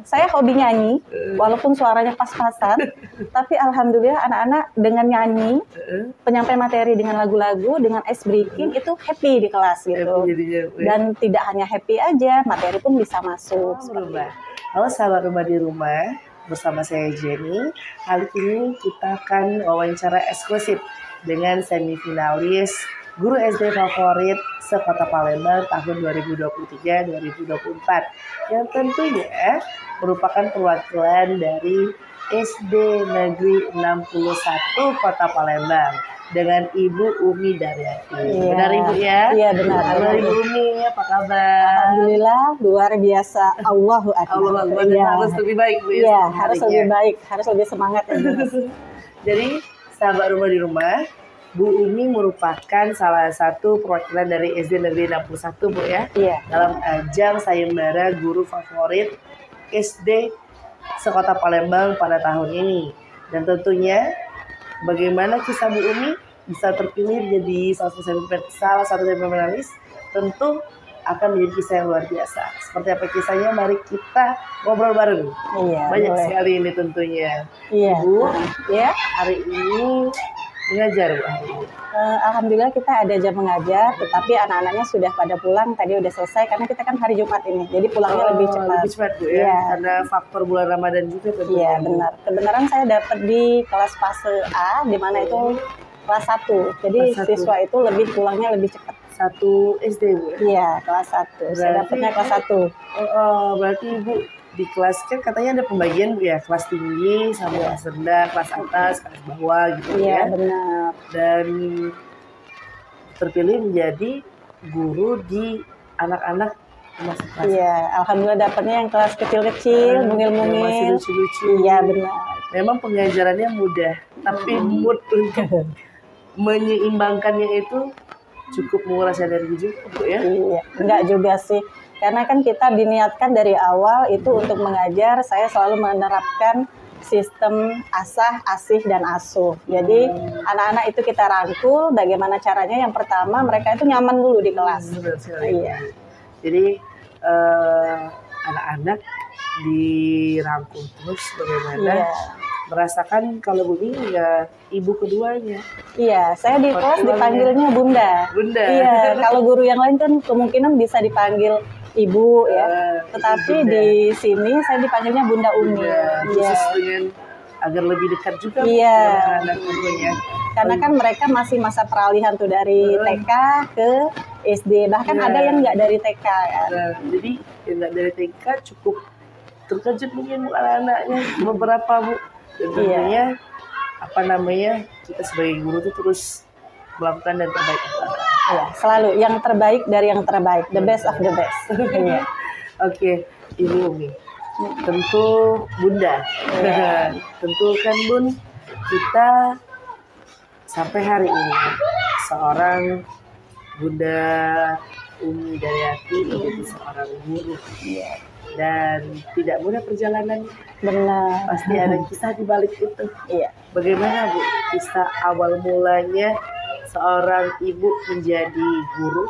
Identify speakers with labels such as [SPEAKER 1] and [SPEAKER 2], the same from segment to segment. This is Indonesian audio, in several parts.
[SPEAKER 1] Saya hobi nyanyi, walaupun suaranya pas-pasan, tapi alhamdulillah anak-anak dengan nyanyi, penyampaian materi dengan lagu-lagu, dengan ice breaking itu happy di kelas gitu. Dan tidak hanya happy aja, materi pun bisa masuk.
[SPEAKER 2] Halo sahabat rumah di rumah, bersama saya Jenny. Kali ini kita akan wawancara eksklusif dengan semifinalis guru SD favorit sekota Palembang tahun 2023-2024 yang tentunya merupakan perwakilan dari SD Negeri 61 Kota Palembang dengan Ibu Umi Daryati.
[SPEAKER 1] Iya.
[SPEAKER 2] Benar Ibu ya?
[SPEAKER 1] Iya benar.
[SPEAKER 2] Halo Ibu Umi, apa kabar?
[SPEAKER 1] Alhamdulillah luar biasa. Allahu Akbar.
[SPEAKER 2] Allah Akbar.
[SPEAKER 1] Ya.
[SPEAKER 2] Harus lebih baik Bu ya.
[SPEAKER 1] Iya, harus lebih baik, harus lebih semangat ya.
[SPEAKER 2] Jadi sahabat rumah di rumah, Bu Umi merupakan salah satu perwakilan dari SD Negeri 61 Bu ya.
[SPEAKER 1] Iya.
[SPEAKER 2] Dalam ajang sayembara guru favorit SD sekota Palembang pada tahun ini. Dan tentunya bagaimana kisah Bu Umi bisa terpilih jadi salah satu semifinalis, tentu akan menjadi kisah yang luar biasa. Seperti apa kisahnya? Mari kita ngobrol bareng.
[SPEAKER 1] Iya.
[SPEAKER 2] Banyak
[SPEAKER 1] boleh.
[SPEAKER 2] sekali ini tentunya.
[SPEAKER 1] Iya.
[SPEAKER 2] Bu,
[SPEAKER 1] Ya.
[SPEAKER 2] hari ini mengajar Bu hari ini.
[SPEAKER 1] Alhamdulillah kita ada jam mengajar, tetapi anak-anaknya sudah pada pulang, tadi udah selesai karena kita kan hari Jumat ini, jadi pulangnya lebih cepat.
[SPEAKER 2] Lebih cepat Bu ya,
[SPEAKER 1] Iya.
[SPEAKER 2] karena faktor bulan Ramadan juga tentunya.
[SPEAKER 1] Iya benar. Kebenaran saya dapat di kelas fase A, di mana itu kelas 1. Jadi
[SPEAKER 2] Kelas 1.
[SPEAKER 1] siswa itu lebih pulangnya lebih cepat.
[SPEAKER 2] 1 SD Bu ya?
[SPEAKER 1] Iya, kelas 1. Saya dapatnya kelas 1.
[SPEAKER 2] Berarti Ibu di kelas kan katanya ada pembagian Bu ya, kelas tinggi sama kelas rendah, kelas atas, kelas bawah gitu
[SPEAKER 1] Iya,
[SPEAKER 2] ya.
[SPEAKER 1] benar.
[SPEAKER 2] Dan terpilih menjadi guru di anak-anak masih kelas.
[SPEAKER 1] Iya, alhamdulillah dapatnya yang kelas kecil-kecil,
[SPEAKER 2] Yang masih
[SPEAKER 1] mungil-mungil.
[SPEAKER 2] lucu-lucu.
[SPEAKER 1] Iya, benar.
[SPEAKER 2] Memang pengajarannya mudah, tapi mood untuk menyeimbangkannya itu cukup menguras energi juga Bu ya.
[SPEAKER 1] Iya, enggak juga sih. Karena kan kita diniatkan dari awal itu untuk mengajar, saya selalu menerapkan sistem asah, asih, dan asuh. Jadi anak-anak itu kita rangkul bagaimana caranya. Yang pertama mereka itu nyaman dulu di kelas.
[SPEAKER 2] Benar sekali.
[SPEAKER 1] Iya.
[SPEAKER 2] Jadi anak-anak dirangkul terus bagaimana
[SPEAKER 1] Iya.
[SPEAKER 2] merasakan kalau Bu Umi ya ibu keduanya.
[SPEAKER 1] Iya, saya di kelas
[SPEAKER 2] Pertuangannya.
[SPEAKER 1] dipanggilnya Bunda.
[SPEAKER 2] Bunda.
[SPEAKER 1] Iya, kalau guru yang lain kan kemungkinan bisa dipanggil Ibu ya. Tetapi
[SPEAKER 2] Bunda.
[SPEAKER 1] di sini saya dipanggilnya Bunda Umi.
[SPEAKER 2] Iya.
[SPEAKER 1] Iya.
[SPEAKER 2] Khusus dengan agar lebih dekat juga
[SPEAKER 1] Iya.
[SPEAKER 2] dengan anak tentunya.
[SPEAKER 1] Karena kan mereka masih masa peralihan tuh dari TK ke SD. Bahkan
[SPEAKER 2] Iya.
[SPEAKER 1] ada yang nggak dari TK ya.
[SPEAKER 2] Nah, jadi yang nggak dari TK cukup terkejut mungkin Bu anak-anaknya beberapa Bu. Dan tentunya apa namanya kita sebagai guru itu terus melakukan dan terbaik.
[SPEAKER 1] Iya, selalu yang terbaik dari yang terbaik, the best of the best. Iya.
[SPEAKER 2] Oke, Ibu Umi. Tentu Bunda. Tentu kan Bun, kita sampai hari ini seorang Bunda Umi Daryati menjadi seorang guru. Dan tidak mudah perjalanan.
[SPEAKER 1] Benar.
[SPEAKER 2] Pasti ada kisah di balik itu.
[SPEAKER 1] Iya.
[SPEAKER 2] Bagaimana Bu kisah awal mulanya seorang ibu menjadi guru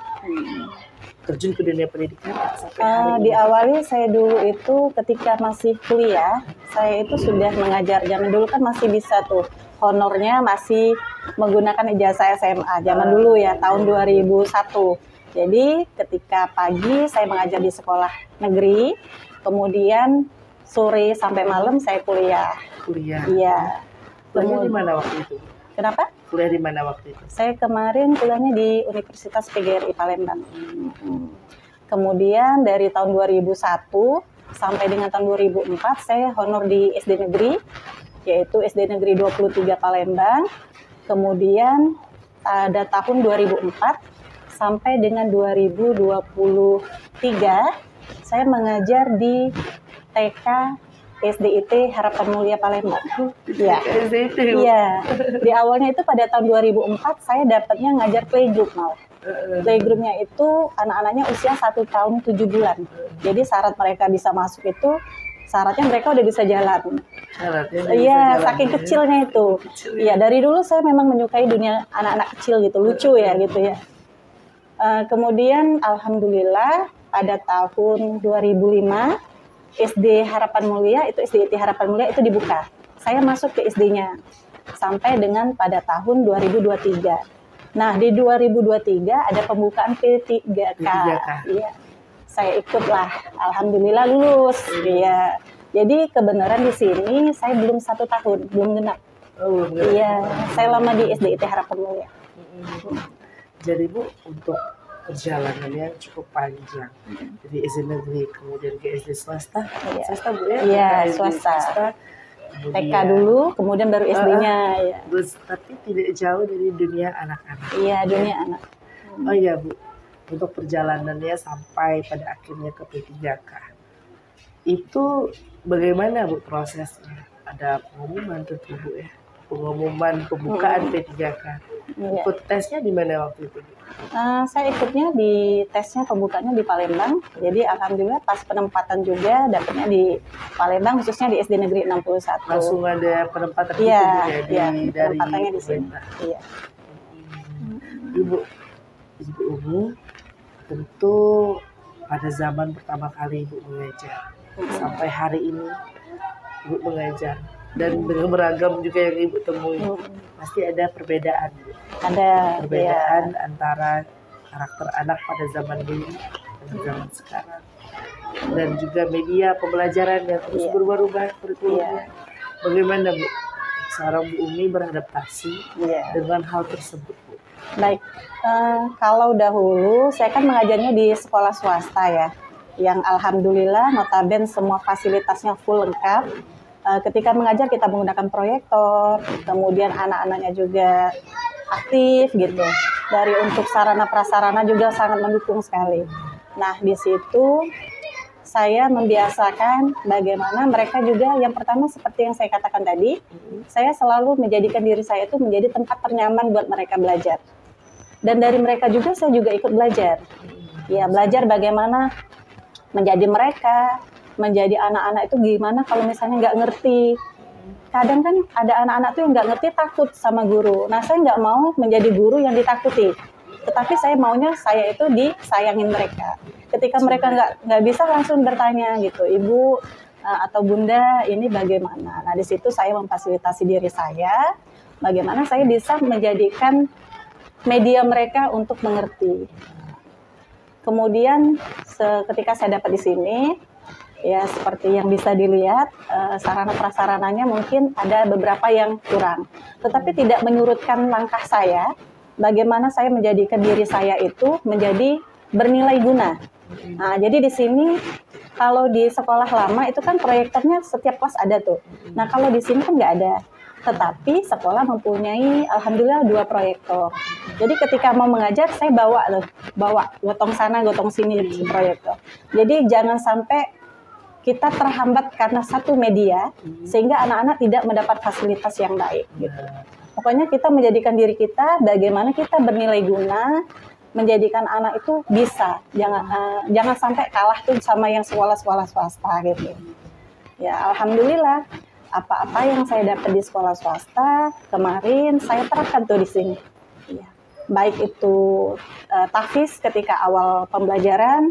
[SPEAKER 2] terjun ke dunia pendidikan sampai hari ini?
[SPEAKER 1] Diawali saya dulu itu ketika masih kuliah, saya itu sudah mengajar. Zaman dulu kan masih bisa tuh honornya masih menggunakan ijazah SMA. Zaman dulu ya, tahun 2001. Jadi ketika pagi saya mengajar di sekolah negeri, kemudian sore sampai malam saya kuliah.
[SPEAKER 2] Kuliah.
[SPEAKER 1] Iya.
[SPEAKER 2] Kuliah di mana waktu itu?
[SPEAKER 1] Kenapa?
[SPEAKER 2] Kuliah di mana waktu itu?
[SPEAKER 1] Saya kemarin kuliahnya di Universitas PGRI Palembang. Kemudian dari tahun 2001 sampai dengan tahun 2004 saya honor di SD negeri, yaitu SD Negeri 23 Palembang. Kemudian ada tahun 2004 sampai dengan 2023 saya mengajar di TK SDIT Harapan Mulia Palembang. Iya.
[SPEAKER 2] SDIT.
[SPEAKER 1] Iya. Di awalnya itu pada tahun 2004 saya dapatnya ngajar playgroup malah. Playgroupnya itu anak-anaknya usia 1 tahun 7 bulan. Jadi syarat mereka bisa masuk itu syaratnya mereka udah bisa jalan. Iya, saking kecilnya itu. Iya, dari dulu saya memang menyukai dunia anak-anak kecil gitu, lucu ya gitu ya. Kemudian alhamdulillah pada tahun 2005 SD Harapan Mulia itu SD IT Harapan Mulia itu dibuka. Saya masuk ke SD-nya sampai dengan pada tahun 2023. Nah, di 2023 ada pembukaan P3K. Iya. Saya ikutlah, alhamdulillah lulus. Iya. Jadi kebenaran di sini saya belum 1 tahun, belum genap.
[SPEAKER 2] Oh,
[SPEAKER 1] iya, saya lama di SD IT Harapan Mulia.
[SPEAKER 2] Jadi Bu, untuk perjalanannya cukup panjang. Jadi SD negeri, kemudian ke SD swasta.
[SPEAKER 1] Iya.
[SPEAKER 2] Swasta Bu ya?
[SPEAKER 1] Iya, swasta. TK dulu, kemudian baru SD-nya. Ya.
[SPEAKER 2] Tapi tidak jauh dari dunia anak-anak.
[SPEAKER 1] Iya, dunia anak.
[SPEAKER 2] Oh iya Bu, untuk perjalanannya sampai pada akhirnya ke P3K. Itu bagaimana Bu prosesnya? Ada pengumuman tentu Bu ya? Pengumuman pembukaan P3K.
[SPEAKER 1] Iya.
[SPEAKER 2] Ikut tesnya di mana waktu itu?
[SPEAKER 1] Saya ikutnya di tesnya pembukanya di Palembang. Jadi alhamdulillah pas penempatan juga dapatnya di Palembang, khususnya di SD Negeri 61.
[SPEAKER 2] Langsung ada penempatan itu
[SPEAKER 1] Iya,
[SPEAKER 2] ya, dari
[SPEAKER 1] penempatannya di sini. Iya.
[SPEAKER 2] Ibu Umi tentu pada zaman pertama kali Ibu mengajar sampai hari ini Ibu mengajar dan dengan beragam juga yang Ibu temui, pasti ada perbedaan Bu.
[SPEAKER 1] Ada
[SPEAKER 2] perbedaan antara karakter anak pada zaman dulu dan zaman sekarang, dan juga media pembelajaran yang terus berubah-ubah kurikulumnya. Bagaimana Bu seorang Bu Umi beradaptasi dengan hal tersebut Bu?
[SPEAKER 1] Baik, kalau dahulu saya kan mengajarnya di sekolah swasta ya, yang alhamdulillah notabene semua fasilitasnya full lengkap. Ketika mengajar kita menggunakan proyektor, kemudian anak-anaknya juga aktif gitu. Dari untuk sarana prasarana juga sangat mendukung sekali. Nah, di situ saya membiasakan bagaimana mereka juga yang pertama seperti yang saya katakan tadi, saya selalu menjadikan diri saya itu menjadi tempat ternyaman buat mereka belajar. Dan dari mereka juga saya juga ikut belajar. Ya, belajar bagaimana menjadi mereka, menjadi anak-anak itu gimana kalau misalnya nggak ngerti. Kadang kan ada anak-anak tuh yang nggak ngerti takut sama guru. Nah, saya nggak mau menjadi guru yang ditakuti. Tetapi saya maunya saya itu disayangin mereka. Ketika mereka nggak bisa langsung bertanya gitu, Ibu atau Bunda ini bagaimana. Nah, di situ saya memfasilitasi diri saya, bagaimana saya bisa menjadikan media mereka untuk mengerti. Kemudian ketika saya dapat di sini, ya seperti yang bisa dilihat, sarana prasarananya mungkin ada beberapa yang kurang. Tetapi tidak menyurutkan langkah saya, bagaimana saya menjadikan diri saya itu menjadi bernilai guna. Nah, jadi di sini kalau di sekolah lama itu kan proyektornya setiap kelas ada tuh. Nah, kalau di sini kan nggak ada. Tetapi sekolah mempunyai alhamdulillah 2 proyektor. Jadi ketika mau mengajar saya bawa gotong sana gotong sini di proyektor. Jadi jangan sampai kita terhambat karena satu media sehingga anak-anak tidak mendapat fasilitas yang baik gitu. Pokoknya kita menjadikan diri kita bagaimana kita bernilai guna, menjadikan anak itu bisa, jangan sampai kalah tuh sama yang sekolah-sekolah swasta gitu. Ya alhamdulillah apa-apa yang saya dapat di sekolah swasta kemarin saya terapkan tuh di sini. Ya. Baik itu tahfiz ketika awal pembelajaran.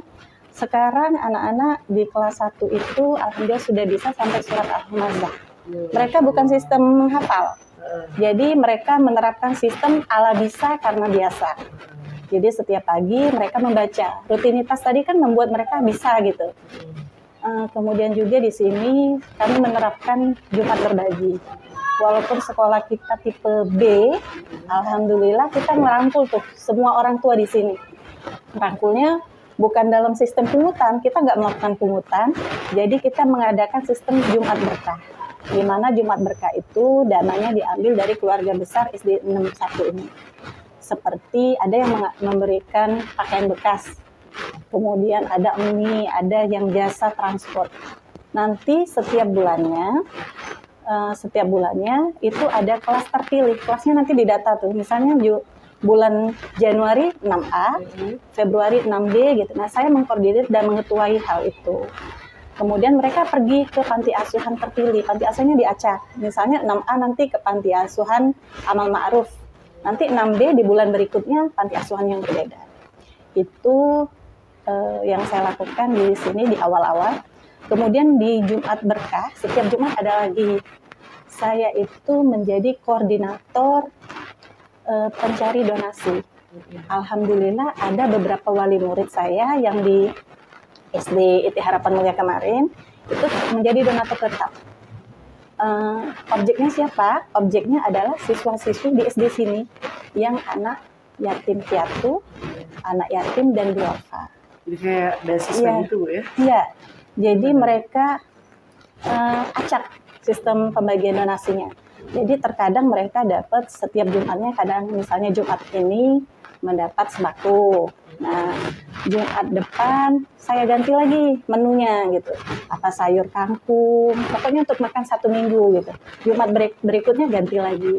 [SPEAKER 1] Sekarang anak-anak di kelas 1 itu alhamdulillah sudah bisa sampai surat Al-Hamzah. Mereka bukan sistem menghafal. Jadi mereka menerapkan sistem ala bisa karena biasa. Jadi setiap pagi mereka membaca. Rutinitas tadi kan membuat mereka bisa gitu. Kemudian juga di sini kami menerapkan Jumat berbagi. Walaupun sekolah kita tipe B, alhamdulillah kita merangkul tuh semua orang tua di sini. Merangkulnya bukan dalam sistem pungutan, kita nggak melakukan pungutan, jadi kita mengadakan sistem Jumat Berkah. Di mana Jumat Berkah itu dananya diambil dari keluarga besar SD 61 ini. Seperti ada yang memberikan pakaian bekas, kemudian ada mie, ada yang jasa transport. Nanti setiap bulannya itu ada kelas terpilih. Kelasnya nanti didata tuh, misalnya bulan Januari 6A, Februari 6B gitu. Nah, saya mengkoordinir dan mengetuai hal itu. Kemudian mereka pergi ke panti asuhan terpilih. Panti asuhannya di Aceh. Misalnya 6A nanti ke panti asuhan Amal Ma'ruf. Nanti 6B di bulan berikutnya panti asuhan yang berbeda. Itu yang saya lakukan di sini di awal-awal. Kemudian di Jumat Berkah, setiap Jumat ada lagi. Saya itu menjadi koordinator pencari donasi. Alhamdulillah ada beberapa wali murid saya yang di SD IT Harapan Mulia kemarin itu menjadi donatur tetap. Objeknya siapa? Objeknya adalah siswa-siswi di SD sini yang anak yatim piatu, anak yatim dan duafa.
[SPEAKER 2] Jadi kayak beasiswa gitu Bu ya?
[SPEAKER 1] Iya. Jadi mereka acak sistem pembagian donasinya. Jadi terkadang mereka dapat setiap Jumatnya, kadang misalnya Jumat ini mendapat sembako. Nah, Jumat depan saya ganti lagi menunya gitu. Apa sayur kangkung, pokoknya untuk makan 1 minggu gitu. Jumat berikutnya ganti lagi.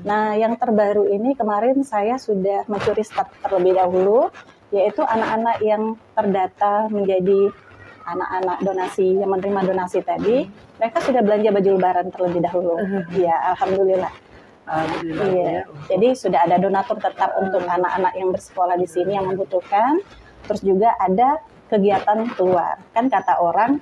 [SPEAKER 1] Nah, yang terbaru ini kemarin saya sudah mencuri stat terlebih dahulu, yaitu anak-anak yang terdata menjadi anak-anak donasi yang menerima donasi tadi, mereka sudah belanja baju lebaran terlebih dahulu. Ya, alhamdulillah. Iya. Jadi sudah ada donatur tetap untuk anak-anak yang bersekolah di sini yang membutuhkan. Terus juga ada kegiatan keluar. Kan kata orang,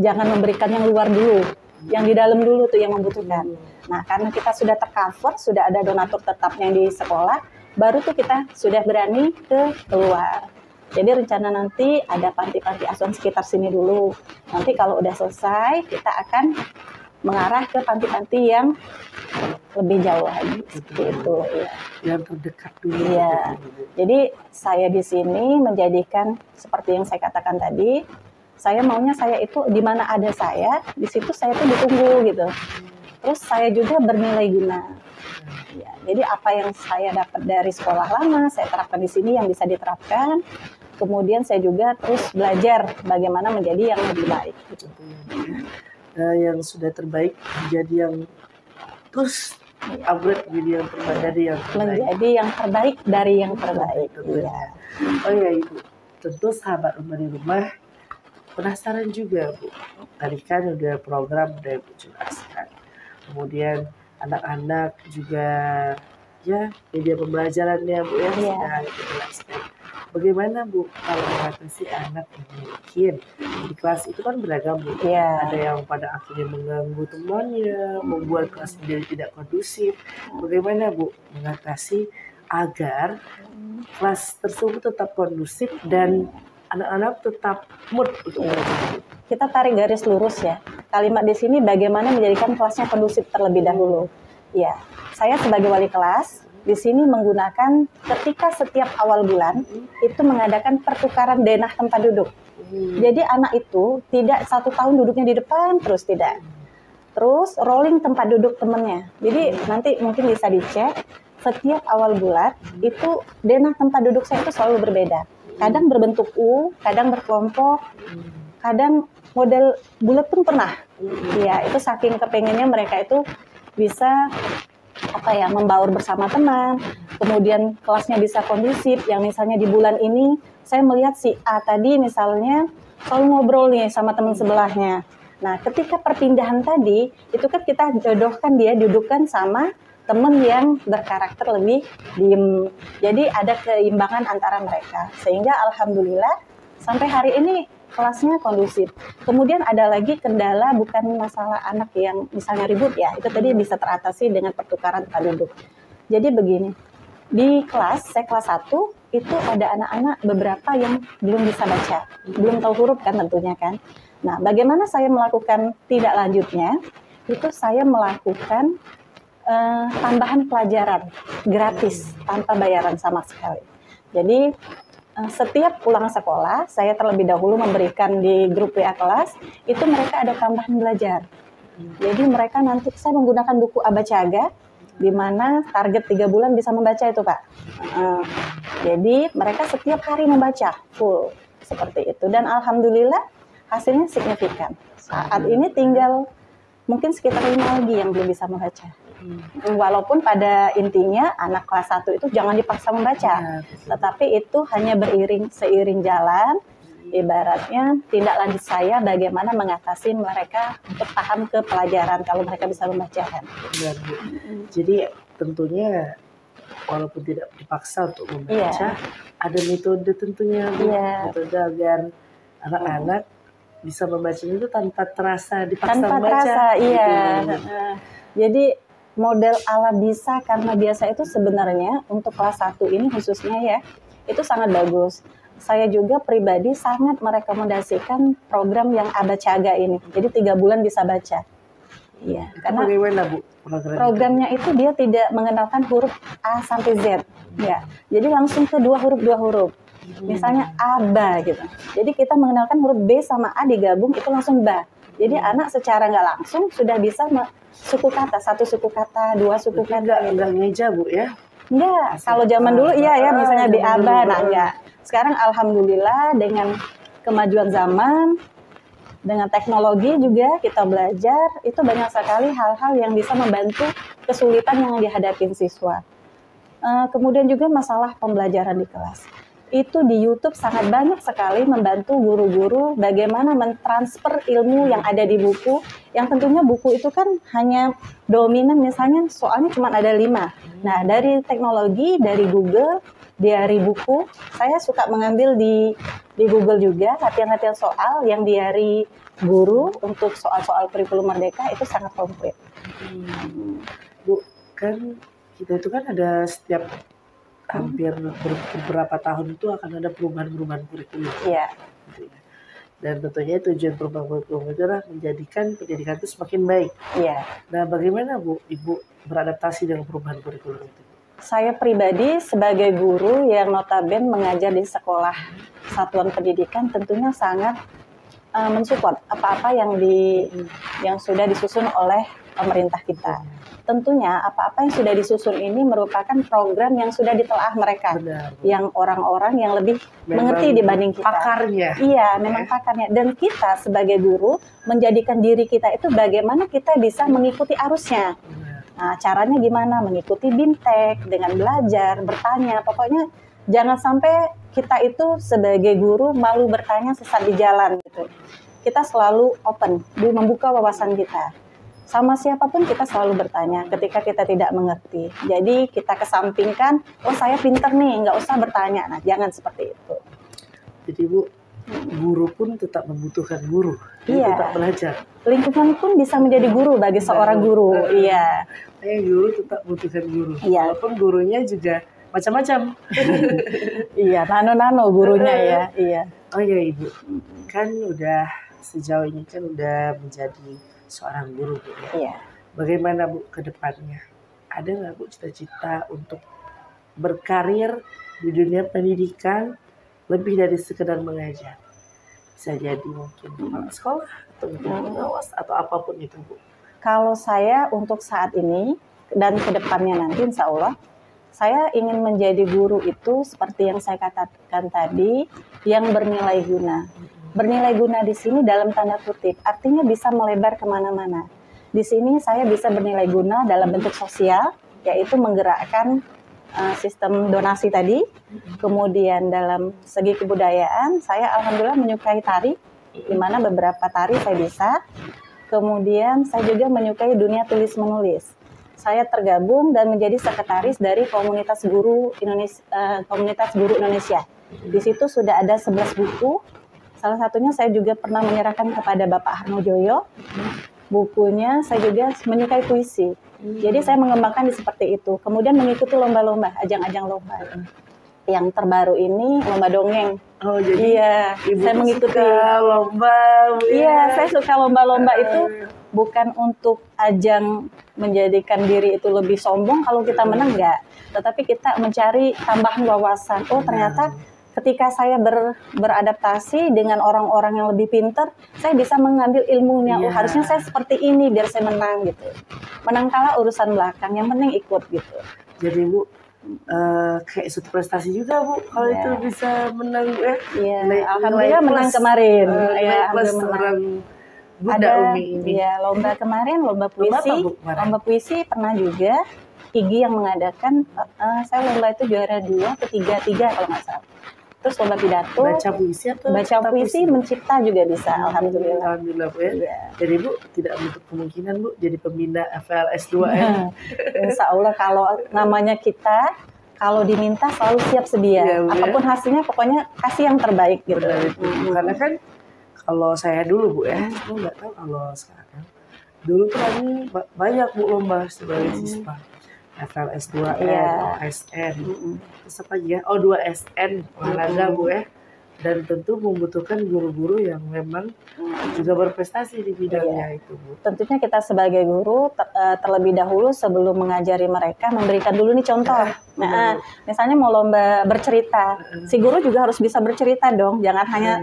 [SPEAKER 1] jangan memberikan yang luar dulu, yang di dalam dulu tuh yang membutuhkan. Nah, karena kita sudah tercover, sudah ada donatur tetap yang di sekolah, baru tuh kita sudah berani ke keluar. Jadi rencana nanti ada panti-panti asuhan sekitar sini dulu. Nanti kalau udah selesai, kita akan mengarah ke panti-panti yang lebih jauh lagi. Seperti itu. Ya.
[SPEAKER 2] Yang terdekat dulu.
[SPEAKER 1] Ya. Jadi saya di sini menjadikan seperti yang saya katakan tadi, saya maunya saya itu di mana ada saya, di situ saya tuh ditunggu gitu. Terus saya juga bernilai guna. Ya, jadi apa yang saya dapat dari sekolah lama, saya terapkan di sini yang bisa diterapkan. Kemudian saya juga terus belajar bagaimana menjadi yang lebih baik. Gitu.
[SPEAKER 2] Yang sudah terbaik menjadi yang terus upgrade menjadi yang terbaik dari yang terbaik.
[SPEAKER 1] Menjadi yang terbaik dari yang terbaik.
[SPEAKER 2] Ya. Oh ya Ibu, tentu sahabat rumah di rumah penasaran juga Bu. Tadi kan udah program udah Ibu jelaskan. Kemudian anak-anak juga ya media pembelajarannya Bu ya sudah dijelaskan. Bagaimana Bu kalau mengatasi anak yang mungkin di kelas itu kan beragam Bu. Ada yang pada akhirnya mengganggu temannya, membuat kelas menjadi tidak kondusif. Bagaimana Bu mengatasi agar kelas tersebut tetap kondusif dan anak-anak tetap mood untuk belajar?
[SPEAKER 1] Kita tarik garis lurus ya. Kalimat di sini bagaimana menjadikan kelasnya kondusif terlebih dahulu. Ya, saya sebagai wali kelas di sini menggunakan ketika setiap awal bulan itu mengadakan pertukaran denah tempat duduk. Jadi anak itu tidak 1 tahun duduknya di depan terus tidak. Terus rolling tempat duduk temannya. Jadi nanti mungkin bisa dicek setiap awal bulan itu denah tempat duduk saya itu selalu berbeda. Kadang berbentuk U, kadang berkelompok, kadang model bulat pun pernah. Ya, itu saking kepengennya mereka itu bisa membaur bersama teman, kemudian kelasnya bisa kondusif, yang misalnya di bulan ini saya melihat si A tadi misalnya selalu ngobrol nih sama teman sebelahnya. Nah, ketika perpindahan tadi, itu kan kita jodohkan dia dudukkan sama teman yang berkarakter lebih diem. Jadi ada keimbangan antara mereka, sehingga alhamdulillah sampai hari ini kelasnya kondusif. Kemudian ada lagi kendala bukan masalah anak yang misalnya ribut ya, itu tadi bisa teratasi dengan pertukaran tempat duduk. Jadi begini, di kelas, saya kelas 1, itu ada anak-anak beberapa yang belum bisa baca, belum tahu huruf kan tentunya kan. Nah, bagaimana saya melakukan tidak lanjutnya, itu saya melakukan tambahan pelajaran gratis, tanpa bayaran sama sekali. Jadi, setiap pulang sekolah, saya terlebih dahulu memberikan di grup WA kelas, itu mereka ada tambahan belajar. Jadi mereka nanti, saya menggunakan buku Abacaga, di mana target 3 bulan bisa membaca itu Pak. Jadi mereka setiap hari membaca, full, seperti itu. Dan alhamdulillah hasilnya signifikan. Saat ini tinggal mungkin sekitar 5 lagi yang belum bisa membaca. Walaupun pada intinya anak kelas 1 itu jangan dipaksa membaca, tetapi itu hanya seiring jalan, ibaratnya tindak lanjut saya bagaimana mengatasi mereka untuk paham ke pelajaran kalau mereka bisa membacakan.
[SPEAKER 2] Jadi tentunya walaupun tidak dipaksa untuk membaca, ada metode tentunya, metode agar anak-anak bisa membaca itu tanpa terasa dipaksa
[SPEAKER 1] Tanpa
[SPEAKER 2] membaca.
[SPEAKER 1] terasa, iya.
[SPEAKER 2] Gitu.
[SPEAKER 1] Jadi model ala bisa karena biasa itu sebenarnya untuk kelas 1 ini khususnya ya, itu sangat bagus. Saya juga pribadi sangat merekomendasikan program yang Abacaga ini. Jadi 3 bulan bisa baca. Iya, karena
[SPEAKER 2] Bagaimana Bu
[SPEAKER 1] programnya itu dia tidak mengenalkan huruf A sampai Z. Ya, jadi langsung ke dua huruf. Misalnya aba gitu. Jadi kita mengenalkan huruf B sama A digabung itu langsung ba. Jadi anak secara nggak langsung sudah bisa suku kata, 1 suku kata, 2 suku kata.
[SPEAKER 2] Enggak ngeja Bu ya?
[SPEAKER 1] Enggak, kalau zaman dulu iya ya, misalnya B aba, nah enggak. Sekarang alhamdulillah dengan kemajuan zaman, dengan teknologi juga kita belajar, itu banyak sekali hal-hal yang bisa membantu kesulitan yang dihadapin siswa. Kemudian juga masalah pembelajaran di kelas. Itu di YouTube sangat banyak sekali membantu guru-guru bagaimana mentransfer ilmu yang ada di buku, yang tentunya buku itu kan hanya dominan, misalnya soalnya cuma ada 5. Nah, dari teknologi, dari Google, dari buku, saya suka mengambil di Google juga latihan-latihan soal yang dari guru untuk soal-soal kurikulum merdeka itu sangat komplit.
[SPEAKER 2] Bu, kan kita itu kan ada setiap hampir beberapa tahun itu akan ada perubahan-perubahan kurikulum.
[SPEAKER 1] Iya.
[SPEAKER 2] Gitu ya. Dan tentunya tujuan perubahan kurikulum itu adalah menjadikan pendidikan itu semakin baik.
[SPEAKER 1] Iya.
[SPEAKER 2] Nah, bagaimana Bu, Ibu beradaptasi dengan perubahan kurikulum itu?
[SPEAKER 1] Saya pribadi sebagai guru yang notabene mengajar di sekolah satuan pendidikan tentunya sangat mensupport apa-apa yang sudah disusun oleh pemerintah kita. Tentunya apa-apa yang sudah disusun ini merupakan program yang sudah ditelaah mereka.
[SPEAKER 2] Benar.
[SPEAKER 1] Yang orang-orang yang lebih mengerti dibanding kita.
[SPEAKER 2] Pakarnya.
[SPEAKER 1] Iya, memang pakarnya. Dan kita sebagai guru menjadikan diri kita itu bagaimana kita bisa mengikuti arusnya. Nah, caranya gimana? Mengikuti BIMTEK dengan belajar, bertanya. Pokoknya jangan sampai kita itu sebagai guru malu bertanya sesat di jalan gitu. Kita selalu open, membuka wawasan kita. Sama siapapun kita selalu bertanya ketika kita tidak mengerti. Jadi kita kesampingkan, oh saya pinter nih, nggak usah bertanya. Nah, jangan seperti itu.
[SPEAKER 2] Jadi Bu, guru pun tetap membutuhkan guru.
[SPEAKER 1] Iya.
[SPEAKER 2] Tetap belajar.
[SPEAKER 1] Lingkungan pun bisa menjadi guru bagi seorang guru. Iya.
[SPEAKER 2] Guru tetap membutuhkan guru.
[SPEAKER 1] Iya.
[SPEAKER 2] Walaupun gurunya juga macam-macam.
[SPEAKER 1] Iya, nano-nano gurunya ya. Iya.
[SPEAKER 2] Oh iya Ibu, kan udah sejauh ini kan udah menjadi seorang guru Bu.
[SPEAKER 1] Iya.
[SPEAKER 2] Bagaimana Bu ke depannya? Ada nggak Bu cita-cita untuk berkarir di dunia pendidikan lebih dari sekedar mengajar? Bisa jadi mungkin kepala sekolah atau mungkin pengawas atau apapun itu Bu.
[SPEAKER 1] Kalau saya untuk saat ini dan ke depannya nanti insya Allah, saya ingin menjadi guru itu seperti yang saya katakan tadi, yang bernilai guna. Bernilai guna di sini dalam tanda kutip, artinya bisa melebar kemana-mana. Di sini saya bisa bernilai guna dalam bentuk sosial, yaitu menggerakkan sistem donasi tadi. Kemudian dalam segi kebudayaan, saya alhamdulillah menyukai tari, di mana beberapa tari saya bisa. Kemudian saya juga menyukai dunia tulis-menulis. Saya tergabung dan menjadi sekretaris dari komunitas guru Indonesia. Di situ sudah ada 11 buku. Salah satunya saya juga pernah menyerahkan kepada Bapak Harno Joyo. Bukunya saya juga menyukai puisi. Jadi saya mengembangkan seperti itu. Kemudian mengikuti lomba-lomba, ajang-ajang lomba. Yang terbaru ini lomba dongeng.
[SPEAKER 2] Oh jadi
[SPEAKER 1] iya,
[SPEAKER 2] Ibu
[SPEAKER 1] saya mengikuti
[SPEAKER 2] lomba.
[SPEAKER 1] Iya, saya suka lomba-lomba itu bukan untuk ajang menjadikan diri itu lebih sombong kalau kita menang, enggak. Tetapi kita mencari tambahan wawasan. Oh ternyata ketika saya beradaptasi dengan orang-orang yang lebih pintar, saya bisa mengambil ilmunya. Oh harusnya saya seperti ini biar saya menang gitu. Menang kalah urusan belakang, yang penting ikut gitu.
[SPEAKER 2] Jadi Bu, kayak suatu prestasi juga Bu kalau itu bisa menang ya.
[SPEAKER 1] Iya, alhamdulillah menang kemarin.
[SPEAKER 2] Plus orang Bunda Umi ini.
[SPEAKER 1] Iya, lomba kemarin, lomba puisi. Lomba puisi pernah juga. IGI yang mengadakan, saya lomba itu juara 2 atau 3 kalau nggak salah. Terus lomba pidato.
[SPEAKER 2] Baca puisi atau?
[SPEAKER 1] Baca puisi, mencipta juga bisa, alhamdulillah.
[SPEAKER 2] Alhamdulillah Bu ya. Iya. Jadi Bu tidak menutup kemungkinan Bu jadi pembina FLS 2M.
[SPEAKER 1] Insya Allah kalau namanya kita, kalau diminta selalu siap sedia. Apapun hasilnya pokoknya kasih yang terbaik gitu.
[SPEAKER 2] Karena kan Kalau saya dulu Bu ya, aku nggak tahu kalau sekarang. Dulu tuh kami banyak Bu lomba sebagai siswa. FLS 2N,
[SPEAKER 1] Iya.
[SPEAKER 2] OSN, terus apa lagi ya? Oh 2SN, olahraga Bu ya. Dan tentu membutuhkan guru-guru yang memang juga berprestasi di bidangnya itu Bu.
[SPEAKER 1] Tentunya kita sebagai guru terlebih dahulu sebelum mengajari mereka memberikan dulu nih contoh. Nah, misalnya mau lomba bercerita, si guru juga harus bisa bercerita dong. Jangan hanya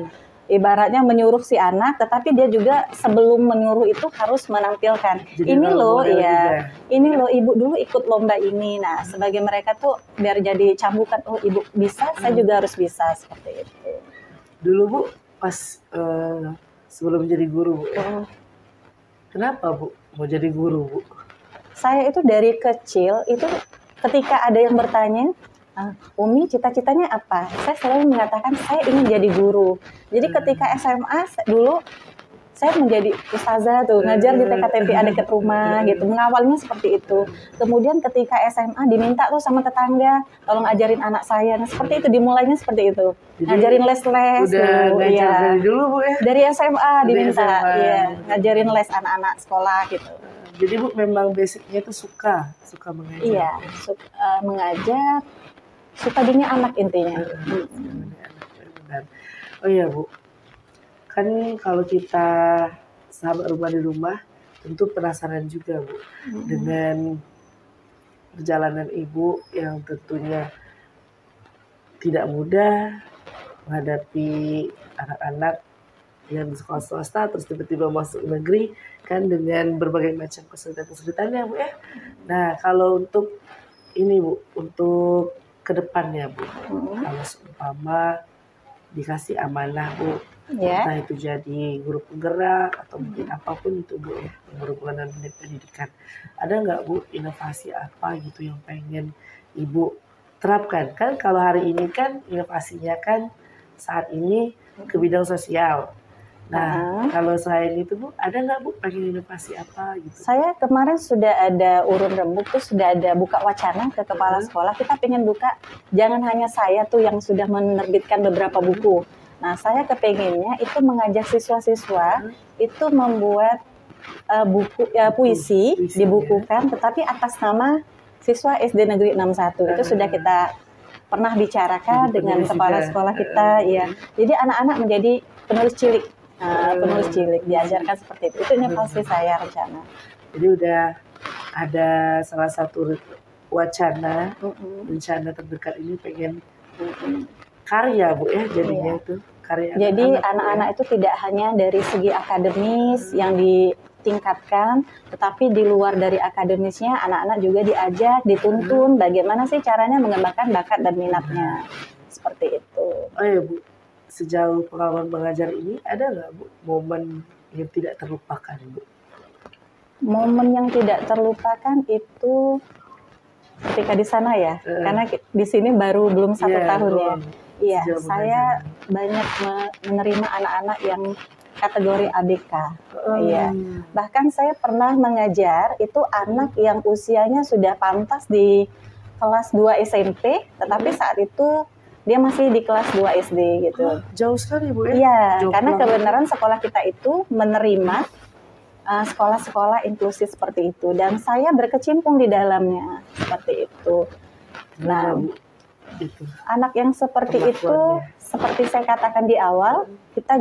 [SPEAKER 1] ibaratnya menyuruh si anak, tetapi dia juga sebelum menyuruh itu harus menampilkan.
[SPEAKER 2] Jadi
[SPEAKER 1] Ini loh,
[SPEAKER 2] model
[SPEAKER 1] ya,
[SPEAKER 2] juga.
[SPEAKER 1] ini loh ibu dulu ikut lomba ini. Nah, sebagai mereka tuh biar jadi cambukan. Oh, ibu bisa, saya juga harus bisa seperti itu.
[SPEAKER 2] Dulu Bu, pas sebelum jadi guru Bu ya. Kenapa Bu mau jadi guru Bu?
[SPEAKER 1] Saya itu dari kecil itu ketika ada yang bertanya, Umi cita-citanya apa? Saya selalu mengatakan saya ingin jadi guru. Jadi ketika SMA dulu saya menjadi ustazah tuh, ngajar di TKTPA dekat rumah gitu. Mengawalnya seperti itu. Kemudian ketika SMA diminta tuh sama tetangga, tolong ajarin anak saya. Nah, seperti itu dimulainya seperti itu.
[SPEAKER 2] Jadi
[SPEAKER 1] Ngajarin les-les
[SPEAKER 2] udah
[SPEAKER 1] tuh,
[SPEAKER 2] ngajar
[SPEAKER 1] iya.
[SPEAKER 2] dari dulu Bu ya?
[SPEAKER 1] Dari SMA diminta,
[SPEAKER 2] SMA.
[SPEAKER 1] iya, ngajarin les anak-anak sekolah gitu.
[SPEAKER 2] Jadi Bu memang basicnya itu suka mengajar.
[SPEAKER 1] Iya, mengajar, suka dinya anak intinya.
[SPEAKER 2] Benar. Oh iya Bu, kan kalau kita sahabat rumah di rumah tentu penasaran juga Bu dengan perjalanan Ibu yang tentunya tidak mudah menghadapi anak-anak yang di sekolah swasta terus tiba-tiba masuk negeri kan dengan berbagai macam kesulitan-kesulitannya Bu ya. Nah kalau untuk ini Bu, untuk kedepannya Bu, kalau seumpama dikasih amanah Bu, entah itu jadi guru penggerak atau mungkin apapun itu Bu ya, yang berhubungan dengan pendidikan. Ada nggak Bu inovasi apa gitu yang pengen Ibu terapkan? Kan kalau hari ini kan inovasinya kan saat ini ke bidang sosial. Nah, kalau selain itu Bu, ada nggak Bu pengen inovasi apa gitu?
[SPEAKER 1] Saya kemarin sudah ada urun rembuk tuh sudah ada buka wacana ke kepala sekolah. Kita pengen buka, jangan hanya saya tuh yang sudah menerbitkan beberapa buku. Nah, saya kepengennya itu mengajak siswa-siswa itu membuat buku puisi dibukukan, tetapi atas nama siswa SD Negeri 61. Itu sudah kita pernah bicarakan dengan kepala sekolah kita, ya. Jadi anak-anak menjadi penulis cilik. Penulis cilik diajarkan seperti itu. Itu inovasi saya rencana.
[SPEAKER 2] Jadi udah ada salah satu wacana rencana terdekat ini pengen karya Bu ya jadinya itu karya.
[SPEAKER 1] Jadi anak-anak itu tidak hanya dari segi akademis yang ditingkatkan, tetapi di luar dari akademisnya anak-anak juga diajak, dituntun bagaimana sih caranya mengembangkan bakat dan minatnya. Seperti itu.
[SPEAKER 2] Oh ya Bu, sejauh pengalaman mengajar ini ada nggak Bu momen yang tidak terlupakan Bu?
[SPEAKER 1] Momen yang tidak terlupakan itu ketika di sana ya, karena di sini baru belum 1 tahun ya. Iya, saya banyak menerima anak-anak yang kategori ABK. Iya, bahkan saya pernah mengajar itu anak yang usianya sudah pantas di kelas 2 SMP, tetapi saat itu dia masih di kelas 2 SD gitu.
[SPEAKER 2] Jauh sekali Bu ya?
[SPEAKER 1] Iya, karena kebenaran sekolah kita itu menerima sekolah-sekolah inklusif seperti itu. Dan saya berkecimpung di dalamnya, seperti itu. Nah, anak yang seperti itu, seperti saya katakan di awal, kita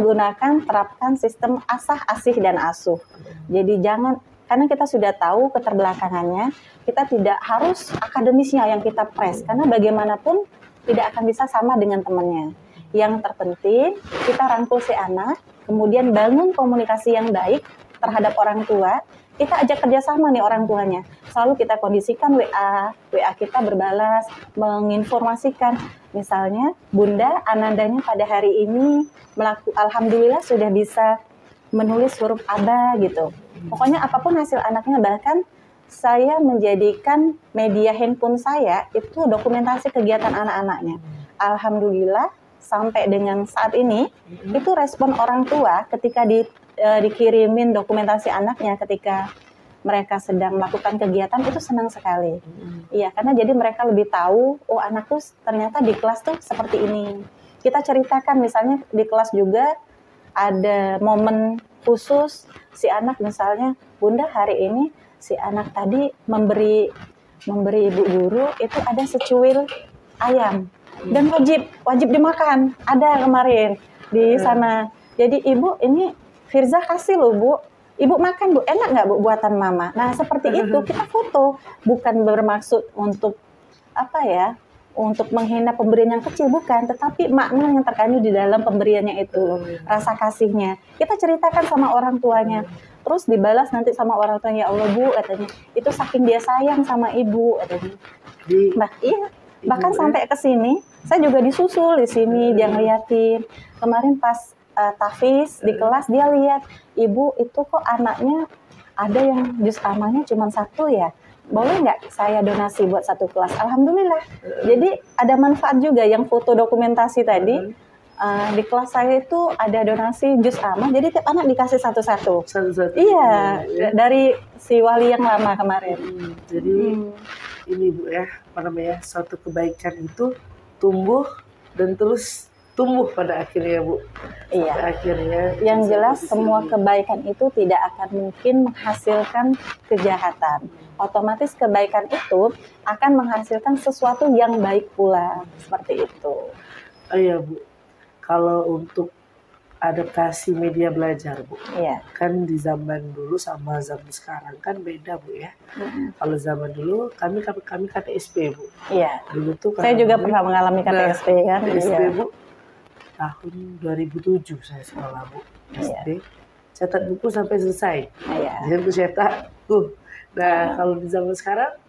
[SPEAKER 1] terapkan sistem asah, asih, dan asuh. Jadi jangan, karena kita sudah tahu keterbelakangannya, kita tidak harus akademisnya yang kita press. Karena bagaimanapun, tidak akan bisa sama dengan temannya. Yang terpenting kita rangkul si anak, kemudian bangun komunikasi yang baik terhadap orang tua. Kita ajak kerjasama nih orang tuanya. Selalu kita kondisikan WA kita berbalas, menginformasikan. Misalnya, Bunda, Anandanya pada hari ini alhamdulillah sudah bisa menulis huruf ABA gitu. Pokoknya apapun hasil anaknya, bahkan saya menjadikan media handphone saya itu dokumentasi kegiatan anak-anaknya. Alhamdulillah sampai dengan saat ini itu respon orang tua ketika dikirimin dokumentasi anaknya ketika mereka sedang melakukan kegiatan itu senang sekali. Iya, karena jadi mereka lebih tahu, oh anakku ternyata di kelas tuh seperti ini. Kita ceritakan misalnya di kelas juga ada momen khusus si anak misalnya, Bunda hari ini si anak tadi memberi ibu guru itu ada secuil ayam dan wajib dimakan. Ada kemarin di sana. Jadi ibu ini Firza kasih loh Bu. Ibu makan Bu, enak nggak Bu buatan mama? Nah seperti itu kita foto, bukan bermaksud untuk apa ya, untuk menghina pemberian yang kecil, bukan, tetapi makna yang terkandung di dalam pemberiannya itu, rasa kasihnya. Kita ceritakan sama orang tuanya, terus dibalas nanti sama orang tuanya, ya Allah Bu, katanya, itu saking dia sayang sama ibu, katanya. Iya, bahkan sampai ke sini, saya juga disusul di sini, dia ngeliatin. Kemarin pas tahfiz di kelas dia lihat, ibu itu kok anaknya ada yang juz amanya cuma 1 ya. Boleh nggak saya donasi buat 1 kelas? Alhamdulillah. Jadi ada manfaat juga yang foto dokumentasi tadi. Di kelas saya itu ada donasi juz amma, jadi tiap anak dikasih satu-satu. Iya, dari si wali yang lama kemarin.
[SPEAKER 2] Jadi ini Bu ya, apa namanya, suatu kebaikan itu tumbuh dan terus tumbuh pada akhirnya Bu.
[SPEAKER 1] Iya.
[SPEAKER 2] Akhirnya.
[SPEAKER 1] Yang jelas semua kebaikan itu tidak akan mungkin menghasilkan kejahatan. Otomatis kebaikan itu akan menghasilkan sesuatu yang baik pula, seperti itu.
[SPEAKER 2] Oh iya Bu, kalau untuk adaptasi media belajar Bu,
[SPEAKER 1] iya.
[SPEAKER 2] Kan di zaman dulu sama zaman sekarang kan beda Bu ya. Kalau zaman dulu kami KTSP Bu.
[SPEAKER 1] Iya.
[SPEAKER 2] Dulu tuh
[SPEAKER 1] saya juga pernah mengalami KTSP kan.
[SPEAKER 2] KTSP Bu, tahun 2007 saya sekolah Bu, SD. Cetak buku sampai selesai. Jadi aku cetak tuh. Nah kalau di zaman sekarang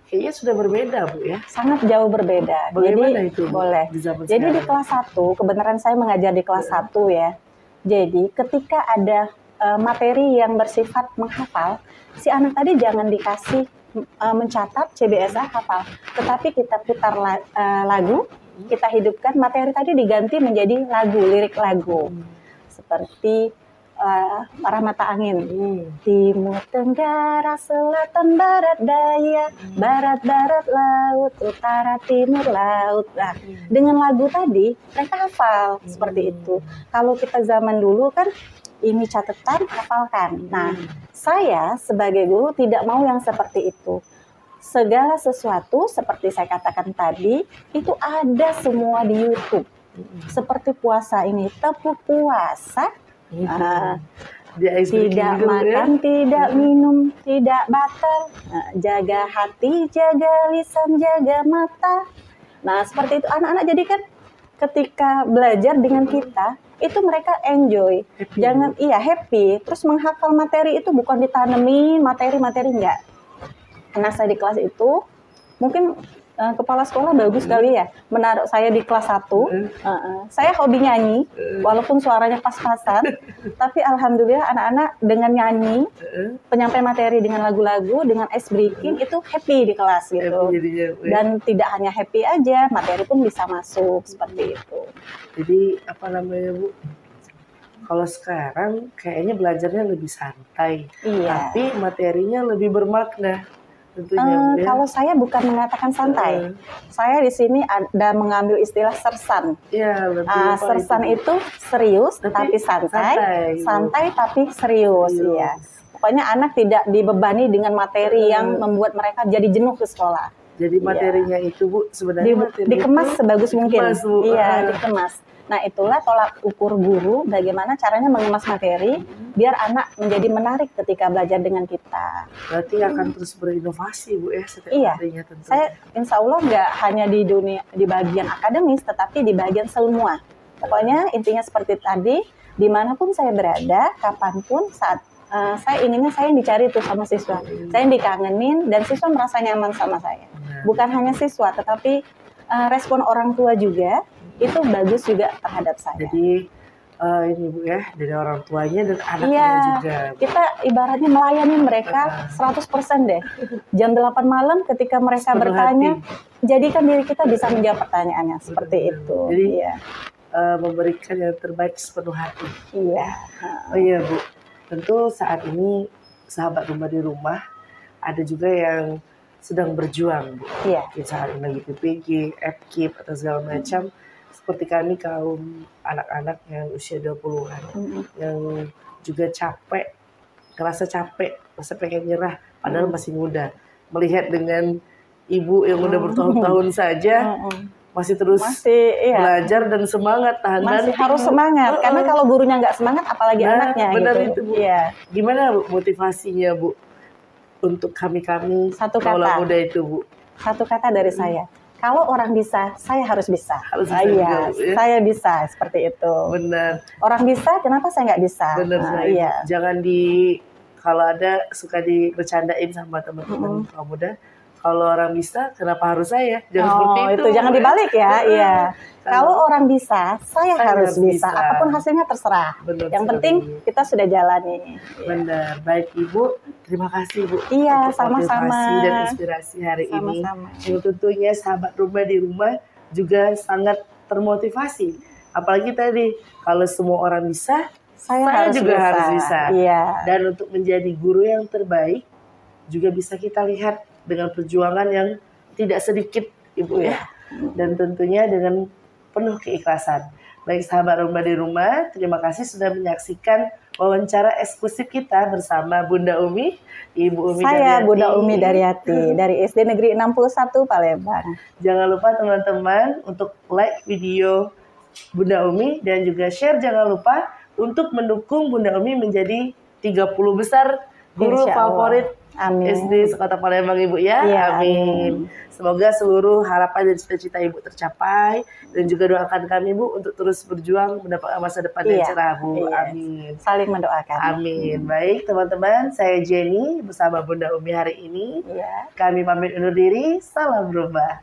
[SPEAKER 2] kayaknya sudah berbeda Bu ya.
[SPEAKER 1] Sangat jauh berbeda.
[SPEAKER 2] Bagaimana itu Bu,
[SPEAKER 1] boleh.
[SPEAKER 2] di zaman
[SPEAKER 1] Jadi
[SPEAKER 2] sekarang?
[SPEAKER 1] di kelas 1, kebenaran saya mengajar di kelas 1 ya. Jadi ketika ada materi yang bersifat menghafal, si anak tadi jangan dikasih mencatat CBSA hafal, tetapi kita putar lagu, kita hidupkan, materi tadi diganti menjadi lagu, lirik lagu. Seperti Arah Mata Angin, timur tenggara selatan barat daya, barat barat laut, utara timur laut. Nah, dengan lagu tadi mereka hafal seperti itu. Kalau kita zaman dulu kan ini catatan, hafalkan. Nah, saya sebagai guru tidak mau yang seperti itu. Segala sesuatu seperti saya katakan tadi itu ada semua di YouTube. Seperti puasa ini, tepuk puasa. Tidak makan, tidak minum, tidak batal, jaga hati, jaga lisan, jaga mata. Nah seperti itu anak-anak, jadi kan ketika belajar dengan kita itu mereka enjoy, jangan happy. Terus menghafal materi itu bukan ditanemin materi-materi, enggak. Karena saya di kelas itu mungkin kepala sekolah bagus sekali ya menaruh saya di kelas 1. Saya hobi nyanyi walaupun suaranya pas-pasan, tapi alhamdulillah anak-anak dengan nyanyi, penyampaian materi dengan lagu-lagu, dengan ice breaking itu happy di kelas gitu. Dan tidak hanya happy aja, materi pun bisa masuk seperti itu.
[SPEAKER 2] Jadi apa namanya Bu, kalau sekarang kayaknya belajarnya lebih santai, tapi materinya lebih bermakna.
[SPEAKER 1] Kalau saya bukan mengatakan santai, saya di sini ada mengambil istilah sersan. Sersan itu serius tapi santai, santai tapi serius. Iya. Pokoknya anak tidak dibebani dengan materi yang membuat mereka jadi jenuh ke sekolah.
[SPEAKER 2] Jadi materinya itu Bu sebenarnya
[SPEAKER 1] dikemas sebagus mungkin. Iya, dikemas. Nah itulah tolak ukur guru, bagaimana caranya mengemas materi biar anak menjadi menarik ketika belajar dengan kita.
[SPEAKER 2] Berarti akan terus berinovasi Bu ya setiap harinya tentu.
[SPEAKER 1] Saya insya Allah nggak hanya di dunia, di bagian akademis, tetapi di bagian semua. Pokoknya intinya seperti tadi, dimanapun saya berada, kapanpun saat saya inginnya saya yang dicari tuh sama siswa, saya yang dikangenin dan siswa merasa nyaman sama saya. Bukan hanya siswa, tetapi respon orang tua juga itu bagus juga terhadap saya.
[SPEAKER 2] Jadi ini Bu ya, dari orang tuanya dan anaknya juga.
[SPEAKER 1] Kita ibaratnya melayani mereka 100% deh. Jam 8 malam ketika mereka bertanya, jadikan diri kita bisa menjawab pertanyaannya seperti itu.
[SPEAKER 2] Jadi memberikan yang terbaik sepenuh hati.
[SPEAKER 1] Iya.
[SPEAKER 2] Oh iya Bu, tentu saat ini sahabat rumah di rumah ada juga yang sedang berjuang Bu.
[SPEAKER 1] Iya.
[SPEAKER 2] Saat ini lagi PPG, FKIP atau segala macam. seperti kami kaum anak-anak yang usia 20-an yang juga capek, ngerasa capek, rasa pengen nyerah padahal masih muda. Melihat dengan ibu yang udah bertahun-tahun saja masih terus belajar dan semangat, tahan
[SPEAKER 1] masih
[SPEAKER 2] banting,
[SPEAKER 1] harus semangat karena kalau gurunya nggak semangat apalagi anaknya
[SPEAKER 2] benar
[SPEAKER 1] gitu.
[SPEAKER 2] itu, Bu.
[SPEAKER 1] Iya.
[SPEAKER 2] Gimana Bu motivasinya Bu untuk kami kaulah muda itu, Bu?
[SPEAKER 1] Satu kata dari saya, kalau orang bisa, saya harus bisa.
[SPEAKER 2] Iya,
[SPEAKER 1] saya bisa seperti itu.
[SPEAKER 2] Benar.
[SPEAKER 1] Orang bisa, kenapa saya nggak bisa?
[SPEAKER 2] Benar. Iya. Jangan kalau ada suka dibercandain sama teman-teman kaum muda. Kalau orang bisa, kenapa harus saya? Jangan seperti itu.
[SPEAKER 1] Jangan dibalik ya. Iya. Kalau orang bisa, saya harus bisa. Apapun hasilnya terserah.
[SPEAKER 2] Benar
[SPEAKER 1] yang penting kita sudah jalani.
[SPEAKER 2] Benar. Baik Ibu, terima kasih Bu.
[SPEAKER 1] Iya, sama-sama.
[SPEAKER 2] Dan inspirasi hari ini.
[SPEAKER 1] Sama-sama.
[SPEAKER 2] Tentunya sahabat rumah di rumah juga sangat termotivasi. Apalagi tadi, kalau semua orang bisa, saya juga harus bisa.
[SPEAKER 1] Iya.
[SPEAKER 2] Dan untuk menjadi guru yang terbaik, juga bisa kita lihat dengan perjuangan yang tidak sedikit Ibu ya. Dan tentunya dengan penuh keikhlasan. Baik sahabat rumah di rumah, terima kasih sudah menyaksikan wawancara eksklusif kita bersama Bunda Umi, Ibu Umi Daryati.
[SPEAKER 1] Saya Bunda Umi Daryati dari SD Negeri 61 Palembang.
[SPEAKER 2] Jangan lupa teman-teman untuk like video Bunda Umi dan juga share. Jangan lupa untuk mendukung Bunda Umi menjadi 30 besar guru favorit SD Sekota Palembang Ibu ya. Amin. Semoga seluruh harapan dan cita-cita Ibu tercapai dan juga doakan kami Bu untuk terus berjuang mendapat masa depan yang cerah Bu. Amin.
[SPEAKER 1] Saling mendoakan.
[SPEAKER 2] Amin. Baik teman-teman, saya Jenny bersama Bunda Umi hari ini. Kami pamit undur diri. Salam berubah.